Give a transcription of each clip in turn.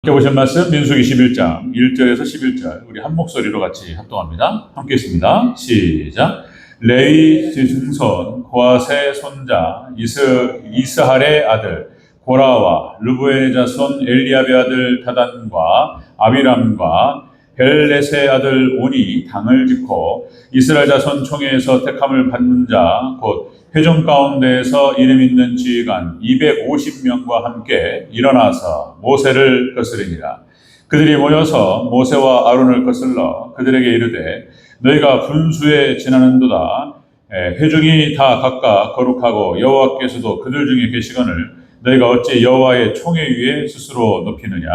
함께 보신 말씀 민수기 11장 1절에서 11절 우리 한 목소리로 같이 합동합니다. 함께 있습니다. 시작. 레위 증손 고아세 손자 이스할의 아들 고라와 르브엘의 자손 엘리압의 아들 다단과 아비람과 벨렛의 아들 온이 당을 짓고 이스라엘 자손 총회에서 택함을 받는 자 곧 회중 가운데에서 이름 있는 지휘관 250명과 함께 일어나서 모세를 거스르니라. 그들이 모여서 모세와 아론을 거슬러 그들에게 이르되 너희가 분수에 지나는도다. 회중이 다 각각 거룩하고 여호와께서도 그들 중에 계시거늘 너희가 어찌 여호와의 총회 위에 스스로 높이느냐.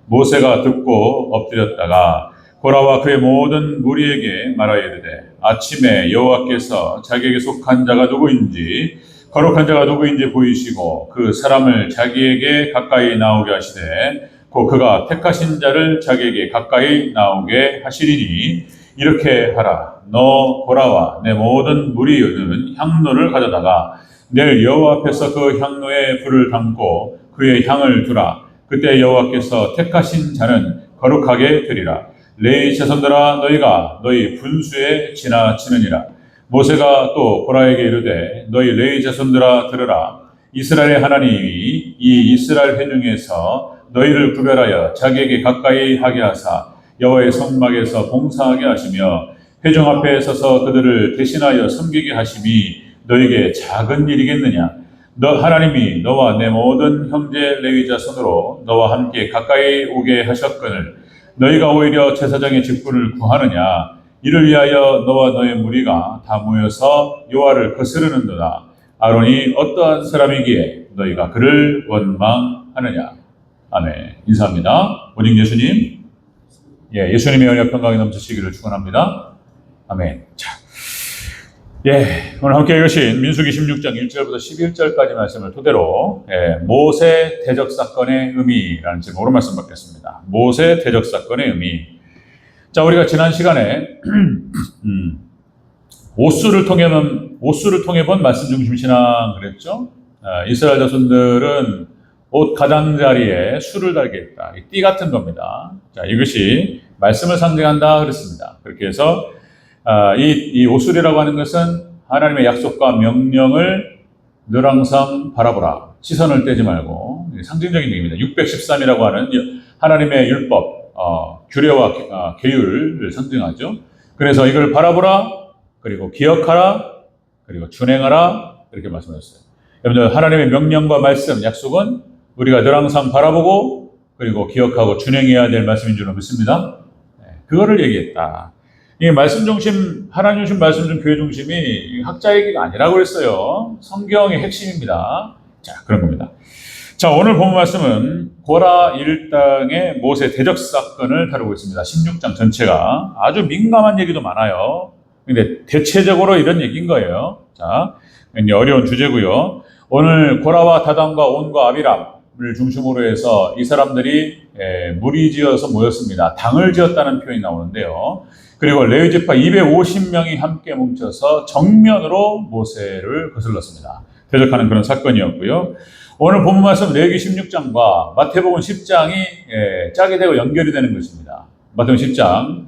모세가 듣고 엎드렸다가 고라와 그의 모든 무리에게 말하여 이르되 아침에 여호와께서 자기에게 속한 자가 누구인지 거룩한 자가 누구인지 보이시고 그 사람을 자기에게 가까이 나오게 하시되 곧 그가 택하신 자를 자기에게 가까이 나오게 하시리니 이렇게 하라. 너 고라와 내 모든 무리는 향로를 가져다가 내일 여호와 앞에서 그 향로에 불을 담고 그의 향을 두라. 그때 여호와께서 택하신 자는 거룩하게 되리라. 레위 자손들아 너희가 너희 분수에 지나치느니라. 모세가 또 고라에게 이르되 너희 레위 자손들아 들으라. 이스라엘의 하나님이 이 이스라엘 회중에서 너희를 구별하여 자기에게 가까이 하게 하사 여호와의 성막에서 봉사하게 하시며 회중 앞에 서서 그들을 대신하여 섬기게 하심이 너희에게 작은 일이겠느냐. 너 하나님이 너와 내 모든 형제 레위 자손으로 너와 함께 가까이 오게 하셨거늘 너희가 오히려 제사장의 직분을 구하느냐. 이를 위하여 너와 너의 무리가 다 모여서 여호와를 거스르는도다. 아론이 어떠한 사람이기에 너희가 그를 원망하느냐. 아멘. 인사합니다. 오직 예수님. 예수님의 은혜와 평강이 넘치시기를 축원합니다. 아멘. 자, 오늘 함께 읽으신 민수기 16장 1절부터 11절까지 말씀을 토대로 모세 대적 사건의 의미라는 제목으로 말씀 받겠습니다. 모세 대적 사건의 의미. 자, 우리가 지난 시간에 오수를 통해 본 말씀 중심 신앙 그랬죠. 이스라엘 자손들은 옷 가장자리에 수를 달게 했다. 띠 같은 겁니다. 자, 이것이 말씀을 상징한다 그랬습니다. 그렇게 해서 이 오술이라고 하는 것은 하나님의 약속과 명령을 늘 항상 바라보라. 시선을 떼지 말고 상징적인 얘기입니다. 613이라고 하는 하나님의 율법, 규례와 계율을 상징하죠. 그래서 이걸 바라보라, 그리고 기억하라, 그리고 준행하라 이렇게 말씀하셨어요. 여러분들 하나님의 명령과 말씀, 약속은 우리가 늘 항상 바라보고 그리고 기억하고 준행해야 될 말씀인 줄 믿습니다. 그거를 얘기했다. 이 말씀 중심, 하나님 중심, 말씀 중심, 교회 중심이 학자 얘기가 아니라고 그랬어요. 성경의 핵심입니다. 자, 그런 겁니다. 자, 오늘 본 말씀은 고라 일당의 모세 대적 사건을 다루고 있습니다. 16장 전체가 아주 민감한 얘기도 많아요. 근데 대체적으로 이런 얘기인 거예요. 자, 어려운 주제고요. 오늘 고라와 다단과 온과 아비람을 중심으로 해서 이 사람들이 무리지어서 모였습니다. 당을 지었다는 표현이 나오는데요. 그리고 레위 지파 250명이 함께 뭉쳐서 정면으로 모세를 거슬렀습니다. 대적하는 그런 사건이었고요. 오늘 본문 말씀 레위기 16장과 마태복음 10장이 짝이 되고 연결이 되는 것입니다. 마태복음 10장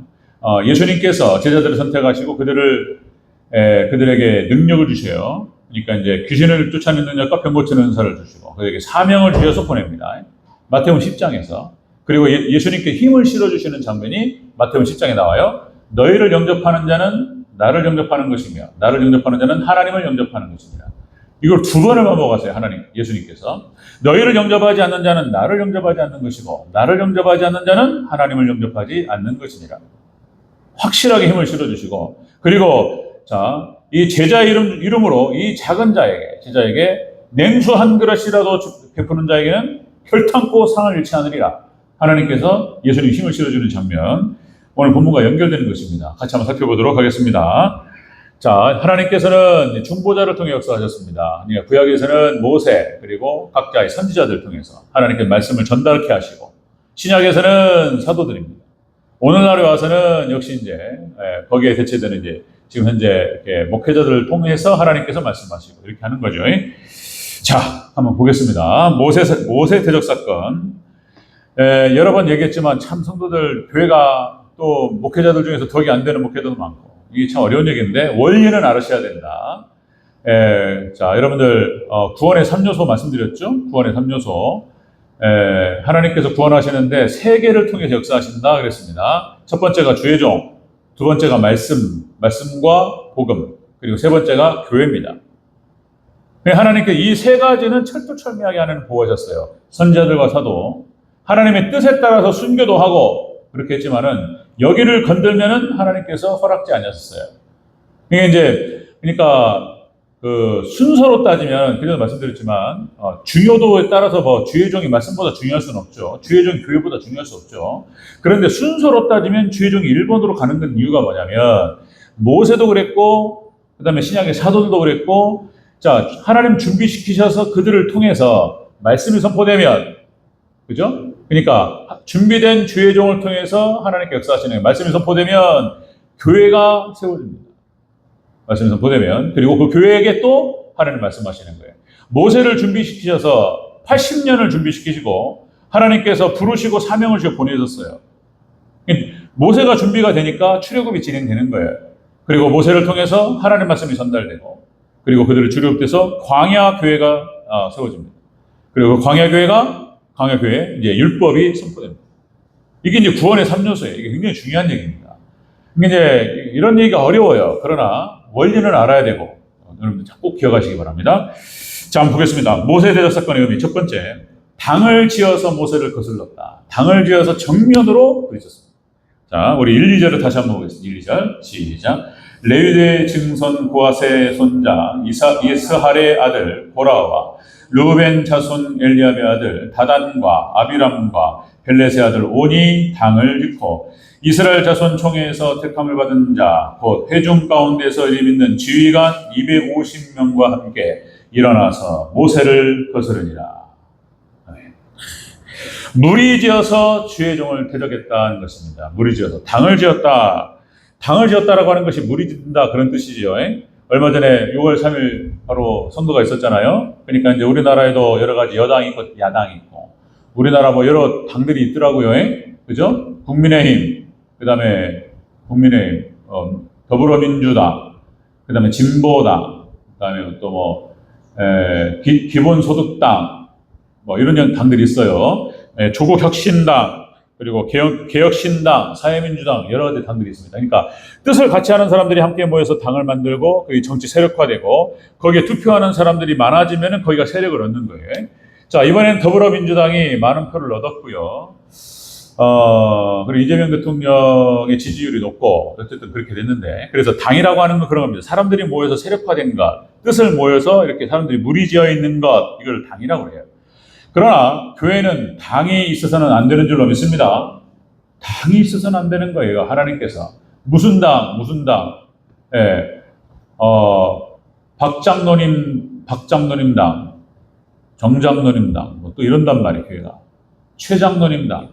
예수님께서 제자들을 선택하시고 그들에게 능력을 주셔요. 그러니까 이제 귀신을 쫓아내는 능력과 병 고치는 은사를 주시고 그들에게 사명을 주셔서 보냅니다. 마태복음 10장에서. 그리고 예수님께 힘을 실어주시는 장면이 마태복음 10장에 나와요. 너희를 영접하는 자는 나를 영접하는 것이며 나를 영접하는 자는 하나님을 영접하는 것입니다. 이걸 두 번을 반복하세요. 예수님께서. 너희를 영접하지 않는 자는 나를 영접하지 않는 것이고 나를 영접하지 않는 자는 하나님을 영접하지 않는 것이니라. 확실하게 힘을 실어주시고 그리고 자, 이 제자 이름으로 이 작은 제자에게 냉수 한 그릇이라도 베푸는 자에게는 혈탕고 상을 잃지 않으리라. 하나님께서 예수님 힘을 실어주는 장면, 오늘 본문과 연결되는 것입니다. 같이 한번 살펴보도록 하겠습니다. 자, 하나님께서는 중보자를 통해 역사하셨습니다. 그러니까 구약에서는 모세 그리고 각자의 선지자들을 통해서 하나님께 말씀을 전달케 하시고 신약에서는 사도들입니다. 오늘날에 와서는 역시 이제 거기에 대체되는 이제 지금 현재 이렇게 목회자들을 통해서 하나님께서 말씀하시고 이렇게 하는 거죠. 자, 한번 보겠습니다. 모세 대적 사건. 여러 번 얘기했지만 참 성도들 교회가 또 목회자들 중에서 덕이 안 되는 목회자도 많고 이게 참 어려운 얘기인데 원리는 알으셔야 된다. 자, 여러분들 구원의 3요소 말씀드렸죠? 구원의 3요소. 하나님께서 구원하시는데 세 개를 통해서 역사하신다 그랬습니다. 첫 번째가 주의 종, 두 번째가 말씀과 복음, 그리고 세 번째가 교회입니다. 하나님께서 이 세 가지는 철두철미하게 하나님 보호하셨어요. 선지자들과 사도, 하나님의 뜻에 따라서 순교도 하고 그렇게 했지만은 여기를 건들면은 하나님께서 허락지 않으셨어요. 그러니까 그 순서로 따지면 그래서 말씀드렸지만 중요도에 따라서 뭐 주의 종이 말씀보다 중요할 수는 없죠. 주의 종이 교회보다 중요할 수 없죠. 그런데 순서로 따지면 주의 종이 1번으로 가는 건 이유가 뭐냐면 모세도 그랬고 그다음에 신약의 사도들도 그랬고 자 하나님 준비시키셔서 그들을 통해서 말씀이 선포되면 그죠? 그러니까 준비된 주의 종을 통해서 하나님께 역사하시는 거예요. 말씀이 선포되면 교회가 세워집니다. 말씀이 선포되면 그리고 그 교회에게 또 하나님 말씀하시는 거예요. 모세를 준비시키셔서 80년을 준비시키시고 하나님께서 부르시고 사명을 주셔 보내셨어요. 모세가 준비가 되니까 출애굽이 진행되는 거예요. 그리고 모세를 통해서 하나님 말씀이 전달되고 그리고 그들을 출애굽돼서 광야 교회가 세워집니다. 그리고 광야 교회에 이제 율법이 선포됩니다. 이게 이제 구원의 3요소예요. 이게 굉장히 중요한 얘기입니다. 이제 이런 얘기가 어려워요. 그러나 원리는 알아야 되고 여러분들 꼭 기억하시기 바랍니다. 자, 한번 보겠습니다. 모세 대적 사건의 의미 첫 번째, 당을 지어서 모세를 거슬렀다. 당을 지어서 정면으로 부딪혔습니다. 자, 우리 1, 2절을 다시 한번 보겠습니다. 1, 2절 시작. 레위의 증손 고아세 손자 이스할의 아들 고라와 르우벤 자손 엘리압의 아들 다단과 아비람과 벨렛의 아들 온이 당을 짓고 이스라엘 자손 총회에서 택함을 받은 자 곧 회중 가운데서 이름 있는 지휘관 250명과 함께 일어나서 모세를 거스르니라. 무리지어서 주의 종을 대적했다는 것입니다. 무리지어서 당을 지었다. 당을 지었다라고 하는 것이 무리짓는다 그런 뜻이지요. 얼마 전에 6월 3일 바로 선거가 있었잖아요. 그러니까 이제 우리나라에도 여러 가지 여당이 있고 야당이 있고 우리나라 뭐 여러 당들이 있더라고요. 그죠? 국민의힘, 그다음에 더불어민주당, 그다음에 진보당, 그다음에 또 뭐 기본소득당 뭐 이런 당들이 있어요. 조국혁신당 그리고 개혁신당, 사회민주당 여러 가지 당들이 있습니다. 그러니까 뜻을 같이 하는 사람들이 함께 모여서 당을 만들고 그게 정치 세력화되고 거기에 투표하는 사람들이 많아지면 거기가 세력을 얻는 거예요. 자, 이번엔 더불어민주당이 많은 표를 얻었고요. 그리고 이재명 대통령의 지지율이 높고 어쨌든 그렇게 됐는데 그래서 당이라고 하는 건 그런 겁니다. 사람들이 모여서 세력화된 것, 뜻을 모여서 이렇게 사람들이 무리지어 있는 것 이걸 당이라고 해요. 그러나 교회는 당이 있어서는 안 되는 줄로 믿습니다. 당이 있어서는 안 되는 거예요. 하나님께서 무슨 당, 박장로님당, 정장로님당 뭐 또 이런단 말이에요. 교회가 최장로님당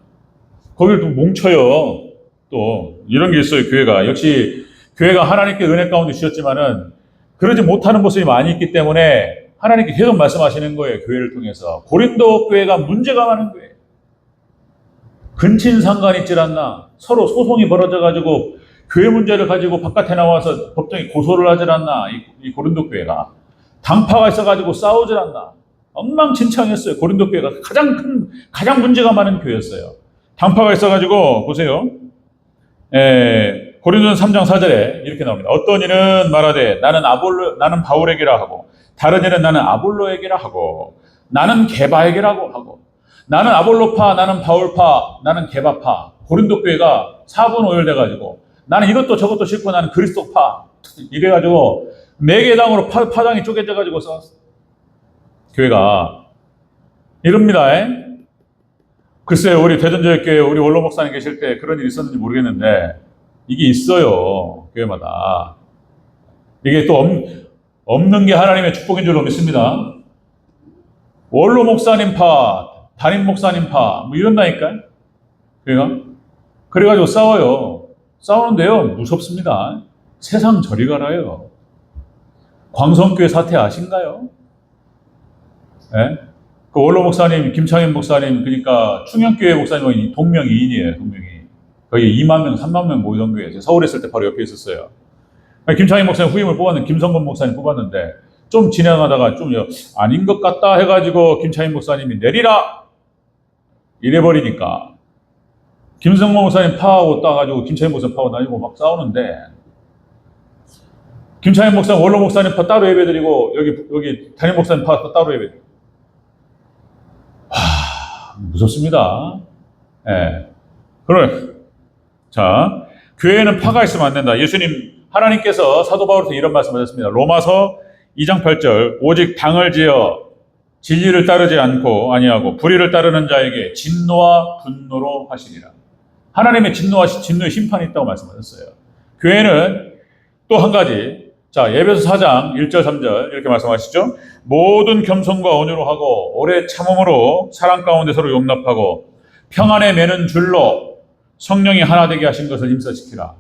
거기를 또 뭉쳐요. 또 이런 게 있어요. 교회가 역시 교회가 하나님께 은혜 가운데 주셨지만은 그러지 못하는 모습이 많이 있기 때문에. 하나님께 계속 말씀하시는 거예요. 교회를 통해서. 고린도 교회가 문제가 많은 거예요. 근친상간이 있질 않나. 서로 소송이 벌어져가지고 교회 문제를 가지고 바깥에 나와서 법정에 고소를 하질 않나. 이 고린도 교회가. 당파가 있어가지고 싸우질 않나. 엉망진창이었어요. 고린도 교회가 가장 문제가 많은 교회였어요. 당파가 있어가지고 보세요. 고린도전 3장 4절에 이렇게 나옵니다. 어떤 이는 말하되 나는 바울에게라 하고 다른 이는 나는 아볼로에게라 하고 나는 게바에게라고 하고 나는 아볼로파, 나는 바울파, 나는 게바파. 고린도 교회가 4분 5열 돼가지고 나는 이것도 저것도 싫고 나는 그리스도파 이래가지고 4개 당으로 파당이 쪼개져가지고 싸웠어. 교회가 이럽니다. 글쎄요, 우리 대전제일교회 우리 원로 목사님 계실 때 그런 일이 있었는지 모르겠는데 이게 있어요. 교회마다. 이게 또 없는 게 하나님의 축복인 줄로 믿습니다. 원로 목사님 파, 담임 목사님 파, 뭐 이런다니까요. 그래가지고 싸워요. 싸우는데요, 무섭습니다. 세상 저리 가라요. 광성교회 사태 아신가요? 네? 그 원로 목사님, 김창현 목사님, 그러니까 충영교회 목사님은 동명이인이에요, 동명이인. 거기 2만 명, 3만 명 모이던 교회. 제가 서울에 있을 때 바로 옆에 있었어요. 김창현 목사님 후임을 뽑았는데, 김성건 목사님 뽑았는데, 좀 진행하다가 좀 아닌 것 같다 해가지고 김창현 목사님이 내리라! 이래버리니까, 김성건 목사님 파하고 따가지고 김창현 목사님 파하고 다니고 막 싸우는데, 김창현 목사님, 원로 목사님 파 따로 예배드리고, 여기 담임 목사님 파 따로 예배드리고. 무섭습니다. 예. 그래. 자, 교회에는 파가 있으면 안 된다. 예수님, 하나님께서 사도 바울에서 이런 말씀 하셨습니다. 로마서 2장 8절. 오직 당을 지어 진리를 따르지 않고 아니하고 불의를 따르는 자에게 진노와 분노로 하시리라. 하나님의 진노의 심판이 있다고 말씀하셨어요. 교회는 또 한 가지. 자, 에베소 4장 1절 3절 이렇게 말씀하시죠. 모든 겸손과 온유로 하고 오래 참음으로 사랑 가운데 서로 용납하고 평안에 매는 줄로 성령이 하나 되게 하신 것을 힘써 지키라.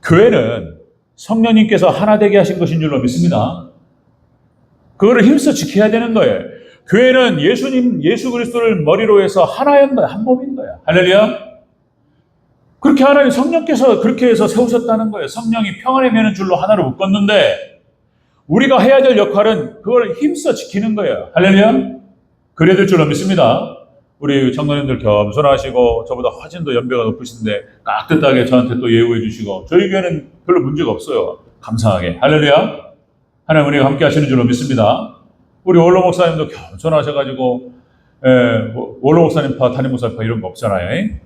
교회는 성령님께서 하나 되게 하신 것인 줄로 믿습니다. 그거를 힘써 지켜야 되는 거예요. 교회는 예수 그리스도를 머리로 해서 하나인 거야. 한 몸인 거야. 할렐루야. 그렇게 하나님 성령께서 그렇게 해서 세우셨다는 거예요. 성령이 평안에 매는 줄로 하나를 묶었는데 우리가 해야 될 역할은 그걸 힘써 지키는 거예요. 할렐루야. 그래야 될 줄로 믿습니다. 우리 청년님들 겸손하시고 저보다 훨씬 더 연배가 높으신데 깍듯하게 저한테 또 예우해 주시고 저희 교회는 별로 문제가 없어요. 감사하게. 할렐루야. 하나님 우리가 함께 하시는 줄로 믿습니다. 우리 원로 목사님도 겸손하셔가지고 원로 목사님 파, 담임 목사님 파 이런 거 없잖아요.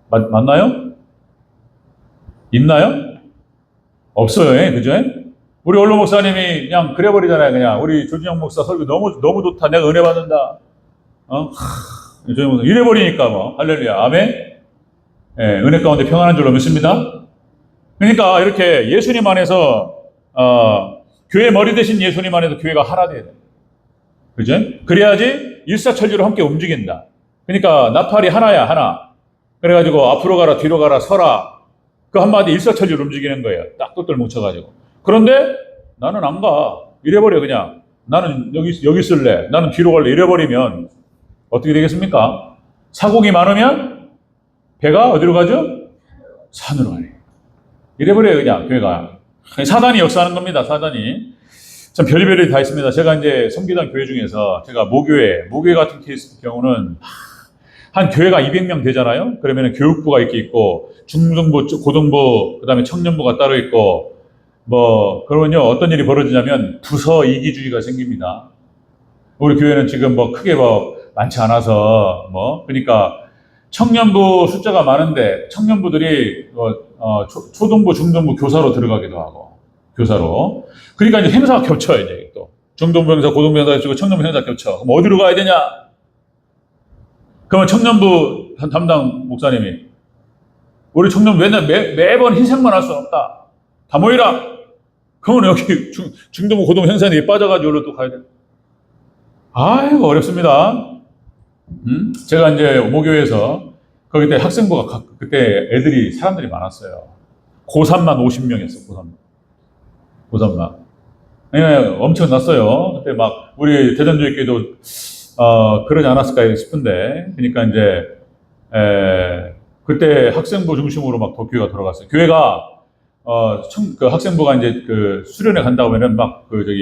맞나요? 있나요? 없어요. 그죠? 우리 원로 목사님이 그냥 그래버리잖아요. 그냥 우리 조진영 목사 설교 너무 좋다. 내가 은혜 받는다. 조진영 목사 이래버리니까 뭐 할렐루야. 아멘. 은혜 가운데 평안한 줄로 믿습니다. 그러니까 이렇게 예수님 안에서 교회 머리 대신 예수님 안에서 교회가 하나 돼야 돼. 그죠? 그래야지 일사천리로 함께 움직인다. 그러니까 나팔이 하나야, 하나. 그래가지고 앞으로 가라, 뒤로 가라, 서라. 그 한마디 일사천리로 움직이는 거예요. 딱 똘똘 뭉쳐가지고. 그런데 나는 안 가. 이래버려, 그냥. 나는 여기 쓸래. 나는 뒤로 갈래. 이래버리면 어떻게 되겠습니까? 사공이 많으면 배가 어디로 가죠? 산으로 가네. 이래버려요, 그냥, 교회가. 사단이 역사하는 겁니다, 사단이. 참 별의별이 다 있습니다. 제가 이제 섬기던 교회 중에서 제가 모교회 같은 케이스 경우는 한 교회가 200명 되잖아요. 그러면 교육부가 이렇게 있고 중등부, 고등부, 그다음에 청년부가 따로 있고 그러면요 어떤 일이 벌어지냐면 부서 이기주의가 생깁니다. 우리 교회는 지금 크게 많지 않아서 그러니까 청년부 숫자가 많은데 청년부들이 초등부, 중등부 교사로 들어가기도 하고 교사로. 그러니까 이제 행사가 겹쳐요 이제 또 중등부 행사, 고등부 행사 겹치고 청년부 행사 겹쳐. 그럼 어디로 가야 되냐? 그러면 청년부 담당 목사님이 우리 청년부 매번 희생만 할 수 없다. 다 모이라. 그러면 여기 중등부 고등부 행사에 빠져가지고 또 가야 돼. 아이고 어렵습니다. 제가 이제 모교에서 거기 때 학생부가 그때 사람들이 많았어요. 고3만 50명이었어. 고3만. 엄청났어요. 그때 우리 대전교회도 그러지 않았을까 싶은데, 그러니까 이제, 그때 학생부 중심으로 교회가 돌아갔어요. 교회가, 그 학생부가 이제 수련회 간다고 하면은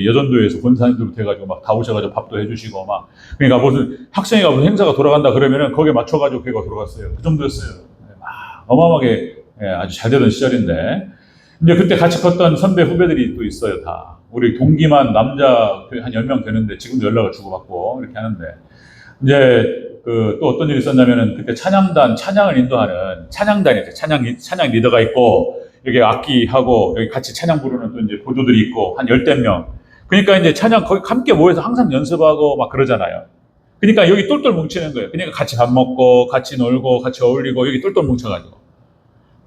여전도에서 권사님들부터 해가지고 다 오셔가지고 밥도 해주시고 그러니까 무슨 학생회가 무슨 행사가 돌아간다 그러면은 거기에 맞춰가지고 교회가 돌아갔어요. 그 정도였어요. 어마어마하게, 아주 잘 되던 시절인데, 이제 그때 같이 컸던 선배 후배들이 또 있어요, 다. 우리 동기만 남자 한 10명 되는데 지금도 연락을 주고받고 이렇게 하는데 이제 또 어떤 일이 있었냐면은 그때 찬양을 인도하는 찬양단이죠. 찬양 리더가 있고 여기 악기하고 여기 같이 찬양 부르는 또 이제 보조들이 있고 한 10명. 그러니까 이제 찬양 거기 함께 모여서 항상 연습하고 그러잖아요. 그러니까 여기 똘똘 뭉치는 거예요. 그러니까 같이 밥 먹고 같이 놀고 같이 어울리고 여기 똘똘 뭉쳐가지고.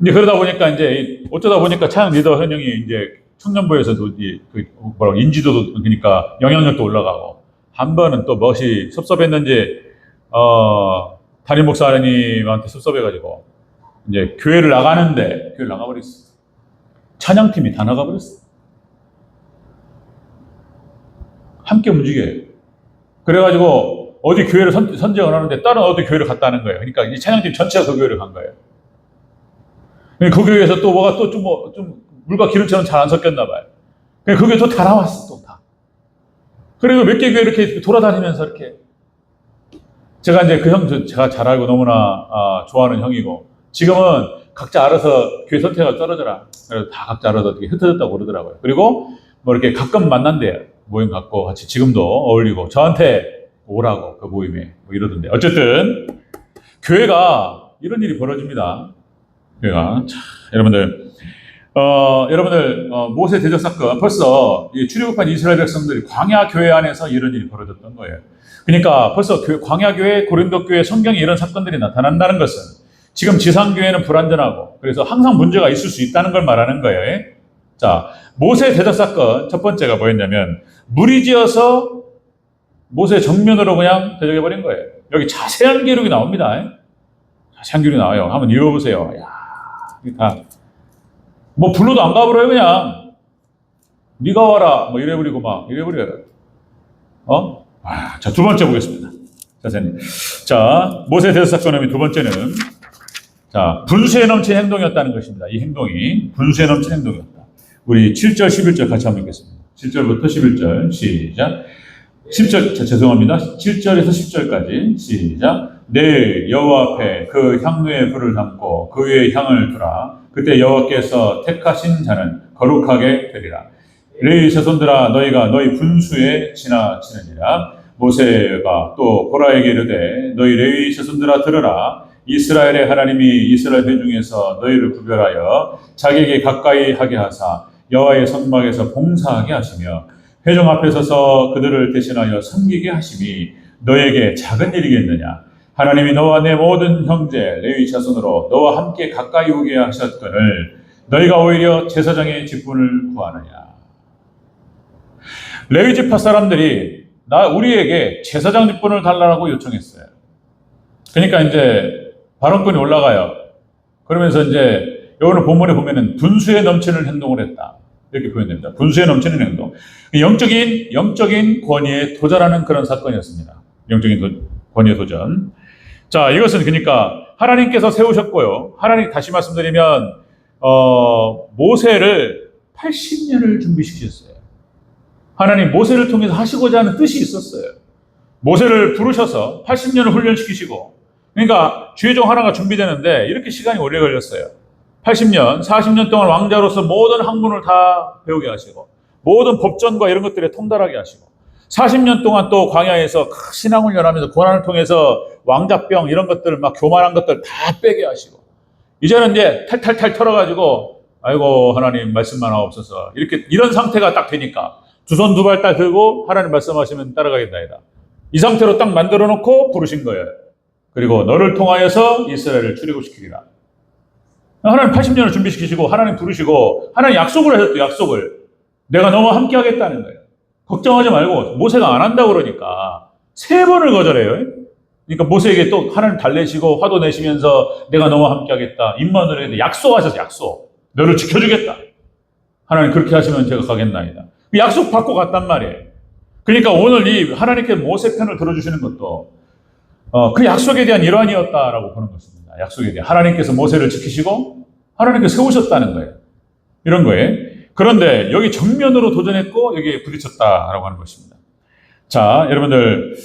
이제 그러다 보니까 이제 어쩌다 보니까 찬양 리더 현영이 이제 청년부에서도 인지도도 그러니까 영향력도 올라가고 한 번은 또 멋이 섭섭했는지 담임 목사님한테 섭섭해가지고 이제 교회를 나가버렸어. 찬양팀이 다 나가버렸어. 함께 움직여요. 그래가지고 어디 교회를 선정을 하는데 다른 어디 교회를 갔다는 거예요. 그러니까 이 찬양팀 전체가 그 교회를 간 거예요. 그 교회에서 또 뭐가 또 좀 물과 기름처럼 잘 안 섞였나 봐요. 그 교회 또 다 나왔어, 또 다. 그리고 몇 개 교회 이렇게 돌아다니면서 이렇게. 제가 이제 그 형, 제가 잘 알고 너무나 좋아하는 형이고, 지금은 각자 알아서 교회 선택을 떨어져라. 그래서 다 각자 알아서 어떻게 흩어졌다고 그러더라고요. 그리고 뭐 이렇게 가끔 만난대요. 모임 갖고 같이 지금도 어울리고, 저한테 오라고, 그 모임에. 뭐 이러던데. 어쨌든, 교회가 이런 일이 벌어집니다. 교회가. 자, 여러분들. 모세 대적 사건, 벌써 출애굽한 이스라엘 백성들이 광야 교회 안에서 이런 일이 벌어졌던 거예요. 그러니까 벌써 광야 교회, 고린도 교회 성경에 이런 사건들이 나타난다는 것은 지금 지상 교회는 불완전하고 그래서 항상 문제가 있을 수 있다는 걸 말하는 거예요. 자, 모세 대적 사건 첫 번째가 뭐였냐면 무리지어서 모세 정면으로 그냥 대적해 버린 거예요. 여기 자세한 기록이 나옵니다. 자세한 기록이 나와요. 한번 읽어보세요. 야, 이게 다. 뭐 불러도 안 가버려요. 그냥 네가 와라 뭐 이래버리고 막 이래버려요. 자, 두 번째 보겠습니다. 자, 모세 대적 사건의 두 번째는 자, 분수에 넘친 행동이었다는 것입니다. 이 행동이 분수에 넘친 행동이었다. 우리 7절 11절 같이 한번 읽겠습니다. 7절부터 11절 시작. 10절 죄송합니다. 7절에서 10절까지 시작. 내일 여호와 앞에 그 향로에 불을 담고 그 위에 향을 두라. 그때 여호와께서 택하신 자는 거룩하게 되리라. 레위 자손들아 너희가 너희 분수에 지나치느니라. 모세가 또 고라에게 이르되 너희 레위 자손들아 들으라. 이스라엘의 하나님이 이스라엘 회 중에서 너희를 구별하여 자기에게 가까이 하게 하사 여호와의 성막에서 봉사하게 하시며 회중 앞에 서서 그들을 대신하여 섬기게 하심이 너에게 작은 일이겠느냐. 하나님이 너와 내 모든 형제 레위 자손으로 너와 함께 가까이 오게 하셨거늘 너희가 오히려 제사장의 직분을 구하느냐. 레위 지파 사람들이 우리에게 제사장 직분을 달라고 요청했어요. 그러니까 이제 발언권이 올라가요. 그러면서 이제 오늘 본문에 보면은 분수에 넘치는 행동을 했다. 이렇게 표현됩니다. 분수에 넘치는 행동. 영적인 권위에 도전하는 그런 사건이었습니다. 영적인 권위에 도전. 자, 이것은 그러니까 하나님께서 세우셨고요. 하나님 다시 말씀드리면 모세를 80년을 준비시키셨어요. 하나님 모세를 통해서 하시고자 하는 뜻이 있었어요. 모세를 부르셔서 80년을 훈련시키시고 그러니까 주의종 하나가 준비되는데 이렇게 시간이 오래 걸렸어요. 80년, 40년 동안 왕자로서 모든 학문을 다 배우게 하시고 모든 법전과 이런 것들에 통달하게 하시고 40년 동안 또 광야에서 신앙훈련하면서 고난을 통해서 왕자병 이런 것들 막 교만한 것들 다 빼게 하시고 이제는 이제 탈탈탈 털어가지고 아이고 하나님 말씀만 하옵소서 이런 상태가 딱 되니까 두 손 두 발 딱 들고 하나님 말씀하시면 따라가겠나이다. 이 상태로 딱 만들어 놓고 부르신 거예요. 그리고 너를 통하여서 이스라엘을 출애굽시키리라. 하나님 80년을 준비시키시고 하나님 부르시고 하나님 약속을 하셨죠. 약속을. 내가 너와 함께 하겠다는 거예요. 걱정하지 말고 모세가 안 한다고 그러니까 3번을 거절해요. 그러니까 모세에게 또 하나님 달래시고 화도 내시면서 내가 너와 함께 하겠다. 입만으로 했는데 약속하셔서 약속. 너를 지켜주겠다. 하나님 그렇게 하시면 제가 가겠나이다. 약속 받고 갔단 말이에요. 그러니까 오늘 이 하나님께 모세 편을 들어주시는 것도 그 약속에 대한 일환이었다라고 보는 것입니다. 약속에 대한 하나님께서 모세를 지키시고 하나님께서 세우셨다는 거예요. 이런 거예요. 그런데 여기 정면으로 도전했고 여기에 부딪혔다라고 하는 것입니다. 자, 여러분들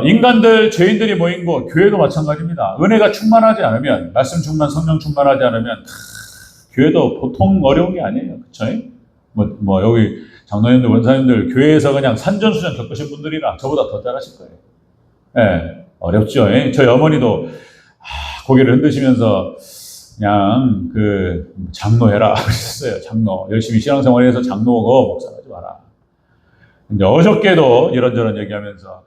인간들, 죄인들이 모인 곳, 교회도 마찬가지입니다. 은혜가 충만하지 않으면, 말씀 충만, 성령 충만하지 않으면 교회도 보통 어려운 게 아니에요. 그렇죠? 뭐 여기 장로님들, 원사님들 교회에서 그냥 산전수전 겪으신 분들이라 저보다 더 잘하실 거예요. 네, 어렵죠. 저희 어머니도 고개를 흔드시면서 그냥 장로해라 그러셨어요. 장로 열심히 신앙생활해서 장로고 목사하지 마라. 근데 어저께도 이런저런 얘기하면서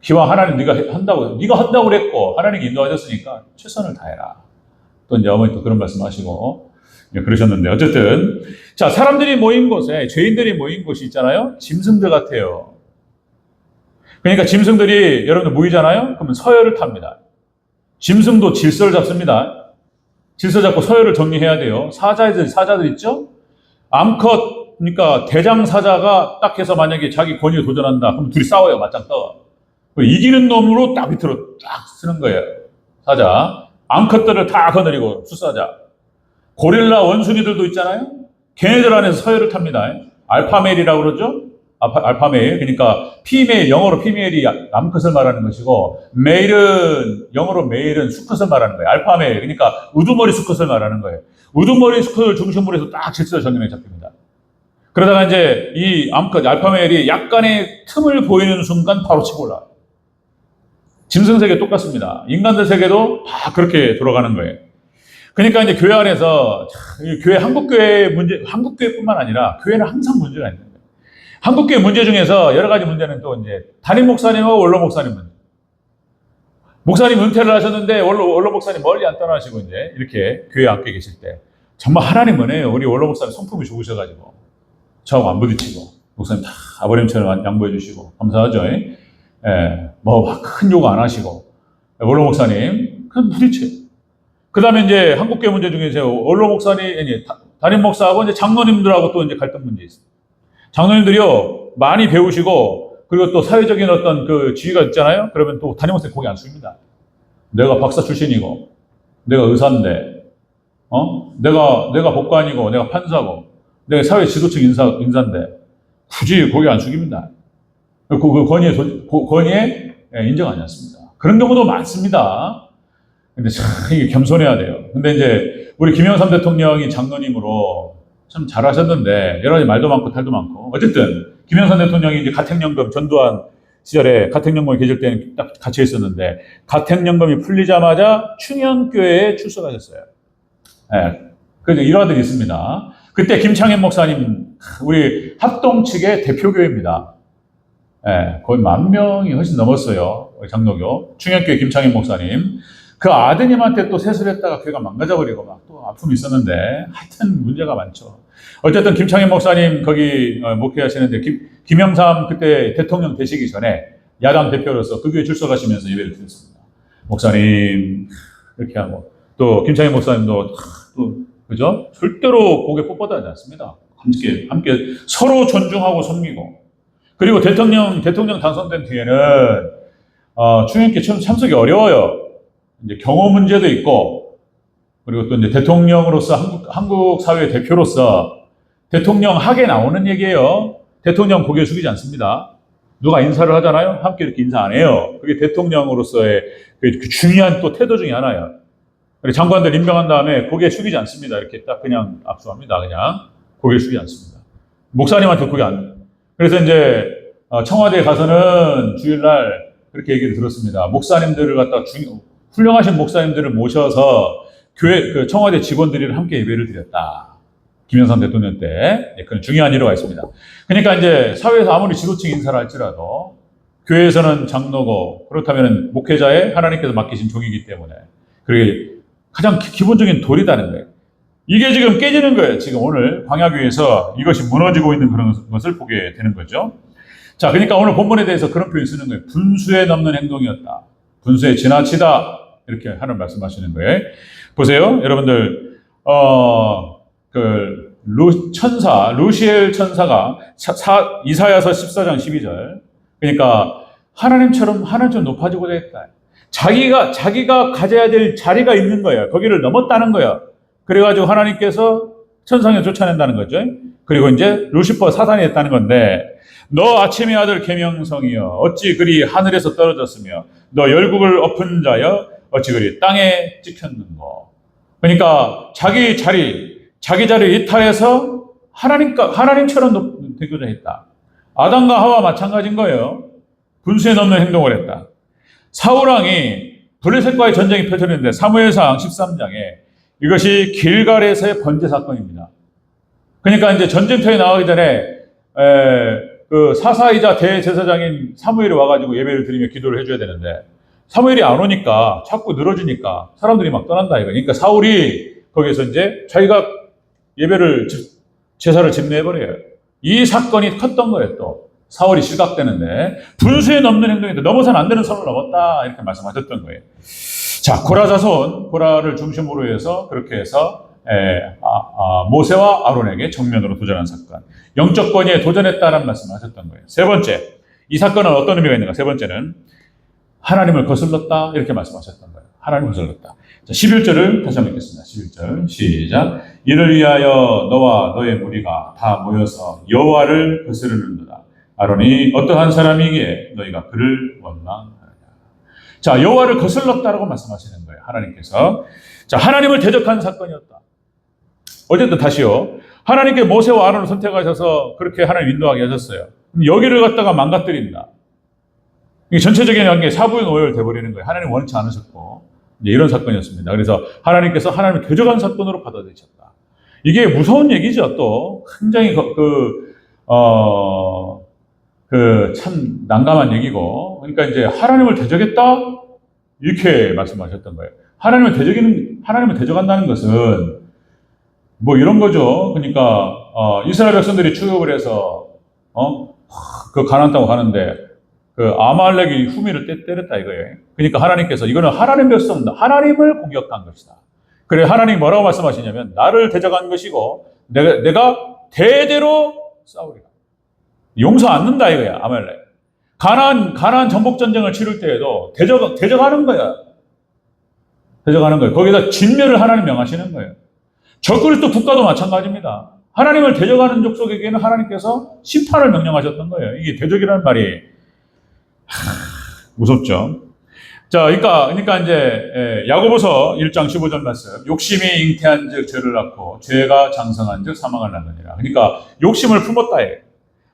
기왕 하나님 네가 한다고 그랬고 하나님이 인도하셨으니까 최선을 다해라. 또 이제 어머니 또 그런 말씀하시고 그러셨는데 어쨌든 자 사람들이 모인 곳에 죄인들이 모인 곳이 있잖아요. 짐승들 같아요. 그러니까 짐승들이 여러분들 모이잖아요. 그러면 서열을 탑니다. 짐승도 질서를 잡습니다. 질서 잡고 서열을 정리해야 돼요. 사자들 있죠? 암컷, 그러니까 대장 사자가 딱 해서 만약에 자기 권위에 도전한다. 그럼 둘이 싸워요. 맞짱 떠. 이기는 놈으로 딱 밑으로 딱 쓰는 거예요. 사자. 암컷들을 다 거느리고 수사자. 고릴라 원숭이들도 있잖아요. 걔네들 안에서 서열을 탑니다. 알파메일이라고 그러죠. 알파메일. 그러니까 피메일, 영어로 피메일이 암컷을 말하는 것이고, 메일은, 영어로 메일은 수컷을 말하는 거예요. 알파메일. 그러니까 우두머리 수컷을 말하는 거예요. 우두머리 수컷을 중심으로 해서 딱 질서를 정연하게 잡힙니다. 그러다가 이제 이 암컷, 알파메일이 약간의 틈을 보이는 순간 바로 치고 올라와요. 짐승 세계 똑같습니다. 인간들 세계도 다 그렇게 돌아가는 거예요. 그러니까 이제 교회 안에서, 교회, 한국교회 문제, 한국교회뿐만 아니라 교회는 항상 문제가 있는 거예요. 한국교회 문제 중에서 여러 가지 문제는 또 이제 담임 목사님하고 원로 목사님 문제. 목사님 은퇴를 하셨는데 원로 목사님 멀리 안 떠나시고 이제 이렇게 교회에 앉게 계실 때 정말 하나님 은혜예요. 우리 원로 목사님 성품이 좋으셔가지고 저하고 안 부딪히고 목사님 다 아버님처럼 양보해 주시고 감사하죠. 뭐 큰 요구 안 하시고 원로 목사님 그냥 부딪혀요. 그 다음에 이제 한국교회 문제 중에 원로 목사님, 담임 목사하고 이제 장로님들하고 또 이제 갈등 문제 있어요. 장로님들이요, 많이 배우시고, 그리고 또 사회적인 어떤 그 지위가 있잖아요? 그러면 또 담임 목사님 고개 안 숙입니다. 내가 박사 출신이고, 내가 의사인데, 내가 법관이고, 내가 판사고, 내가 사회 지도층 인사인데, 굳이 고개 안 숙입니다. 그 권위에 인정하지 않습니다. 그런 경우도 많습니다. 근데 참, 이게 겸손해야 돼요. 근데 이제, 우리 김영삼 대통령이 장로님으로 참 잘하셨는데, 여러 가지 말도 많고 탈도 많고. 어쨌든, 김영삼 대통령이 이제 가택연금 전두환 시절에 가택연금이 계실 때는 딱 갇혀 있었는데, 가택연금이 풀리자마자 충현교회에 출석하셨어요. 그래서 일화들이 있습니다. 그때 김창현 목사님, 우리 합동 측의 대표교회입니다. 거의 10,000명이 훨씬 넘었어요. 장로교. 충현교회 김창현 목사님. 그 아드님한테 또 세수를 했다가 교회가 망가져버리고 막 또 아픔이 있었는데 하여튼 문제가 많죠. 어쨌든 김창현 목사님 거기 목회하시는데 김영삼 그때 대통령 되시기 전에 야당 대표로서 그 교회 출석하시면서 예배를 드렸습니다. 목사님 이렇게 하고 또 김창현 목사님도 또 그죠? 절대로 고개 뻣뻣하지 않습니다. 함께 서로 존중하고 섬기고 그리고 대통령 당선된 뒤에는 충현교회 참석이 어려워요. 이제 경호 문제도 있고, 그리고 또 이제 대통령으로서 한국 사회 대표로서 대통령학에 나오는 얘기예요. 대통령 고개 숙이지 않습니다. 누가 인사를 하잖아요? 함께 이렇게 인사 안 해요. 그게 대통령으로서의 그 중요한 또 태도 중에 하나예요. 장관들 임명한 다음에 고개 숙이지 않습니다. 이렇게 딱 그냥 압수합니다. 그냥 고개 숙이지 않습니다. 목사님한테 고개 안. 그래서 이제 청와대에 가서는 주일날 그렇게 얘기를 들었습니다. 목사님들을 갖다 훌륭하신 목사님들을 모셔서 교회, 그 청와대 직원들이랑 함께 예배를 드렸다. 김영삼 대통령 때. 그런 중요한 일화가 있습니다. 그러니까 이제 사회에서 아무리 지도층 인사를 할지라도 교회에서는 장로고 그렇다면 목회자의 하나님께서 맡기신 종이기 때문에 그게 가장 기본적인 도리다는 거예요. 이게 지금 깨지는 거예요. 지금 오늘 광야교회에서 이것이 무너지고 있는 그런 것을 보게 되는 거죠. 자, 그러니까 오늘 본문에 대해서 그런 표현 쓰는 거예요. 분수에 넘는 행동이었다. 분수에 지나치다. 이렇게 하는 말씀하시는 거예요. 보세요. 여러분들, 루시엘 천사가 이사야서 14장 12절. 그러니까 하나님처럼 높아지고자 했다. 자기가 가져야 될 자리가 있는 거예요. 거기를 넘었다는 거예요. 그래가지고 하나님께서 천상에 쫓아낸다는 거죠. 그리고 이제 루시퍼 사단이 했다는 건데, 너 아침의 아들 계명성이여 어찌 그리 하늘에서 떨어졌으며 너 열국을 엎은 자여 어찌 그리 땅에 찍혔는고. 그러니까 자기 자리를 이탈해서 하나님처럼 되고자 했다. 아담과 하와 마찬가지인 거예요. 분수에 넘는 행동을 했다. 사울왕이 블레셋과의 전쟁이 펼쳐졌는데 사무엘상 13장에 이것이 길갈에서의 번제 사건입니다. 그러니까 이제 전쟁터에 나가기 전에 그 사사이자 대제사장인 사무엘이 와가지고 예배를 드리며 기도를 해줘야 되는데 사무엘이 안 오니까 자꾸 늘어지니까 사람들이 막 떠난다 이거. 그러니까 사울이 거기서 이제 자기가 제사를 집례해버려요. 이 사건이 컸던 거예요. 또 사울이 실각되는데 분수에 넘는 행동인데 넘어서는 안 되는 선을 넘었다 이렇게 말씀하셨던 거예요. 자, 고라를 중심으로 해서 그렇게 해서 모세와 아론에게 정면으로 도전한 사건. 영적 권위에 도전했다는 말씀을 하셨던 거예요. 세 번째, 이 사건은 어떤 의미가 있는가? 세 번째는 하나님을 거슬렀다 이렇게 말씀하셨던 거예요. 하나님을 거슬렀다. 자, 11절을 다시 한번 읽겠습니다. 11절 시작. 이를 위하여 너와 너의 무리가 다 모여서 여호와를 거스르는도다. 아론이 어떠한 사람이기에 너희가 그를 원망하느냐. 자, 여호와를 거슬렀다라고 말씀하시는 거예요. 하나님께서. 자, 하나님을 대적한 사건이었다. 어쨌든 다시요. 하나님께 모세와 아론을 선택하셔서 그렇게 하나님 인도하게 하셨어요. 여기를 갖다가 망가뜨린다. 이게 전체적인 관계 사부인오열 돼버리는 거예요. 하나님 원치 않으셨고 이제 이런 사건이었습니다. 그래서 하나님께서 하나님을 대적한 사건으로 받아들이셨다. 이게 무서운 얘기죠. 또 굉장히 참 난감한 얘기고, 그러니까 이제 하나님을 대적했다 이렇게 말씀하셨던 거예요. 하나님을 대적한다는 것은 뭐 이런 거죠. 그러니까 이스라엘 백성들이 출애굽을 해서 그 가나안 땅으로 가는데 그 아말렉이 후미를 때렸다 이거예요. 그러니까 하나님께서 이거는 하나님 백성, 하나님을 공격한 것이다. 그래 하나님이 뭐라고 말씀하시냐면 나를 대적한 것이고 내가 대대로 싸우리라. 용서 않는다 이거야. 아말렉. 가나안 정복 전쟁을 치를 때에도 대적하는 거야. 대적하는 거예요. 거기다 진멸을 하나님 명하시는 거예요. 적그리스도 국가도 마찬가지입니다. 하나님을 대적하는 족속에게는 하나님께서 심판을 명령하셨던 거예요. 이게 대적이라는 말이 무섭죠. 자, 그러니까 이제 야고보서 1장 15절 말씀. 욕심이 잉태한즉 죄를 낳고 죄가 장성한즉 사망을 낳느니라. 그러니까 욕심을 품었다 해.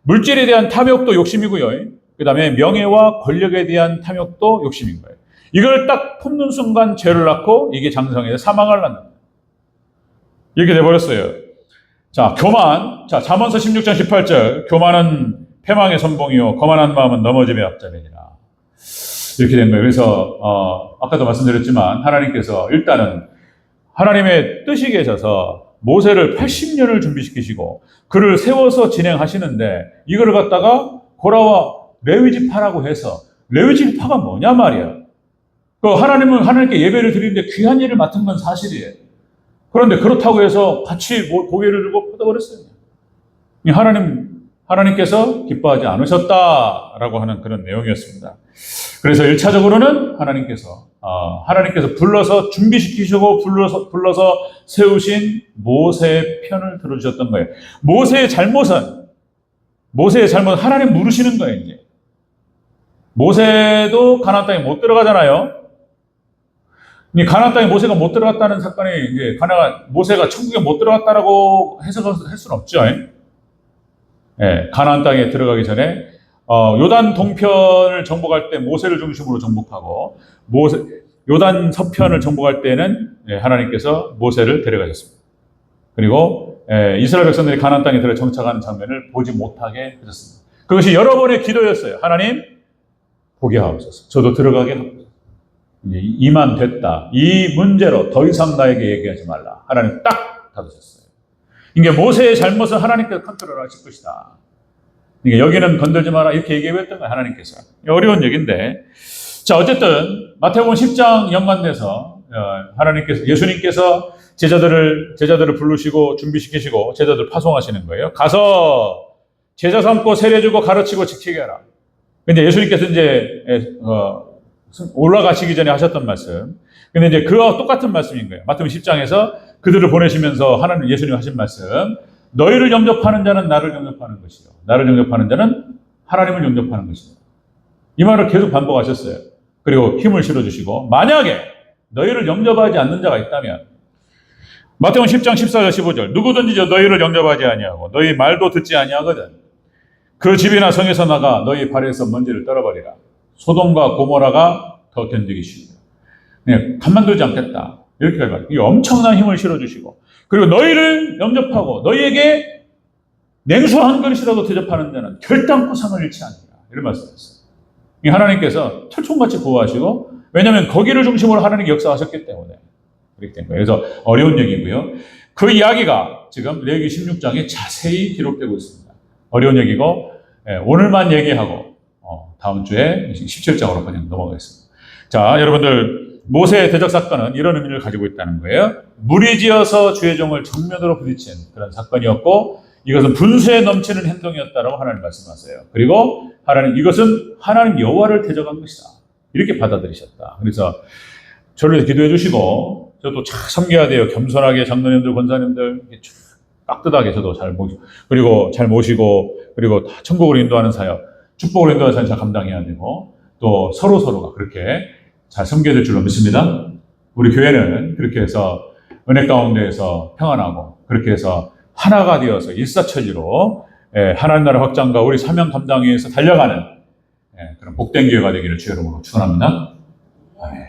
물질에 대한 탐욕도 욕심이고요. 그다음에 명예와 권력에 대한 탐욕도 욕심인 거예요. 이걸 딱 품는 순간 죄를 낳고 이게 장성해서 사망을 낳는다. 이렇게 돼버렸어요. 자, 교만. 자, 잠언서 16장 18절. 교만은 패망의 선봉이요 거만한 마음은 넘어짐의 앞잡이니라. 이렇게 된 거예요. 그래서 아까도 말씀드렸지만 하나님께서 일단은 하나님의 뜻이 계셔서 모세를 80년을 준비시키시고 그를 세워서 진행하시는데 이거를 갖다가 고라와 레위지파라고 해서 레위지파가 뭐냐 말이야. 그 하나님은 하나님께 예배를 드리는데 귀한 일을 맡은 건 사실이에요. 그런데 그렇다고 해서 같이 고개를 들고 뻗어버렸어요. 하나님께서 기뻐하지 않으셨다라고 하는 그런 내용이었습니다. 그래서 1차적으로는 하나님께서 불러서 준비시키시고 불러서 세우신 모세의 편을 들어주셨던 거예요. 모세의 잘못은 하나님 물으시는 거예요. 이제 모세도 가나안 땅에 못 들어가잖아요. 가나안 땅에 모세가 못 들어갔다는 사건이 이제 모세가 천국에 못 들어갔다라고 해석할 수는 없죠. 예, 가나안 땅에 들어가기 전에 요단 동편을 정복할 때 모세를 중심으로 정복하고 요단 서편을 정복할 때는 하나님께서 모세를 데려가셨습니다. 그리고 이스라엘 백성들이 가나안 땅에 들어 정착하는 장면을 보지 못하게 하셨습니다. 그것이 여러 번의 기도였어요. 하나님 보게 하옵소서. 저도 들어가게 하옵소서. 이만 됐다. 이 문제로 더 이상 나에게 얘기하지 말라. 하나님 딱 닫으셨어요. 이게 모세의 잘못은 하나님께서 컨트롤하실 것이다. 그러니까 여기는 건들지 마라 이렇게 얘기했던 거예요. 하나님께서. 어려운 얘기인데. 자, 어쨌든 마태복음 10장 연관돼서 예수님께서 제자들을 부르시고 준비시키시고 제자들 파송하시는 거예요. 가서 제자 삼고 세례주고 가르치고 지키게 하라. 근데 예수님께서 이제 올라가시기 전에 하셨던 말씀. 근데 이제 그와 똑같은 말씀인 거예요. 마태복음 10장에서 그들을 보내시면서 하나님 예수님 하신 말씀. 너희를 영접하는 자는 나를 영접하는 것이요. 나를 영접하는 자는 하나님을 영접하는 것이요. 이 말을 계속 반복하셨어요. 그리고 힘을 실어주시고 만약에 너희를 영접하지 않는 자가 있다면 마태복음 10장 14절 15절 누구든지 너희를 영접하지 아니하고 너희 말도 듣지 아니하거든 그 집이나 성에서 나가 너희 발에서 먼지를 떨어버리라. 소돔과 고모라가 더 견디기 쉬우다. 그냥 가만두지 않겠다. 이렇게 말해요. 이 엄청난 힘을 실어주시고 그리고 너희를 영접하고 너희에게 냉수 한 그릇이라도 대접하는 자는 결단코 상을 잃지 않는다. 이런 말씀이었어요. 하나님께서 철총같이 보호하시고 왜냐하면 거기를 중심으로 하나님이 역사하셨기 때문에 그렇게 된 거예요. 그래서 어려운 얘기고요. 그 이야기가 지금 레위기 16장에 자세히 기록되고 있습니다. 어려운 얘기고 오늘만 얘기하고 다음 주에 17장으로 그냥 넘어가겠습니다. 자, 여러분들 모세의 대적 사건은 이런 의미를 가지고 있다는 거예요. 무리지어서 주의 종을 정면으로 부딪힌 그런 사건이었고 이것은 분수에 넘치는 행동이었다라고 하나님 말씀하세요. 그리고 이것은 하나님 여호와를 대적한 것이다. 이렇게 받아들이셨다. 그래서 저를 위해서 기도해 주시고 저도 잘 섬겨야 돼요. 겸손하게 장로님들, 권사님들 깍듯하게 저도 잘 모시고 그리고 잘 모시고 그리고 다 천국으로 인도하는 사역, 축복으로 인도하는 사역 잘 감당해야 되고 또 서로가 그렇게 잘 섬겨야 될 줄로 믿습니다. 우리 교회는 그렇게 해서 은혜 가운데에서 평안하고 그렇게 해서 하나가 되어서 일사천리로 하나님 나라 확장과 우리 사명 감당 위해서 달려가는 그런 복된 교회가 되기를 주의 이름으로 축원합니다. 아멘.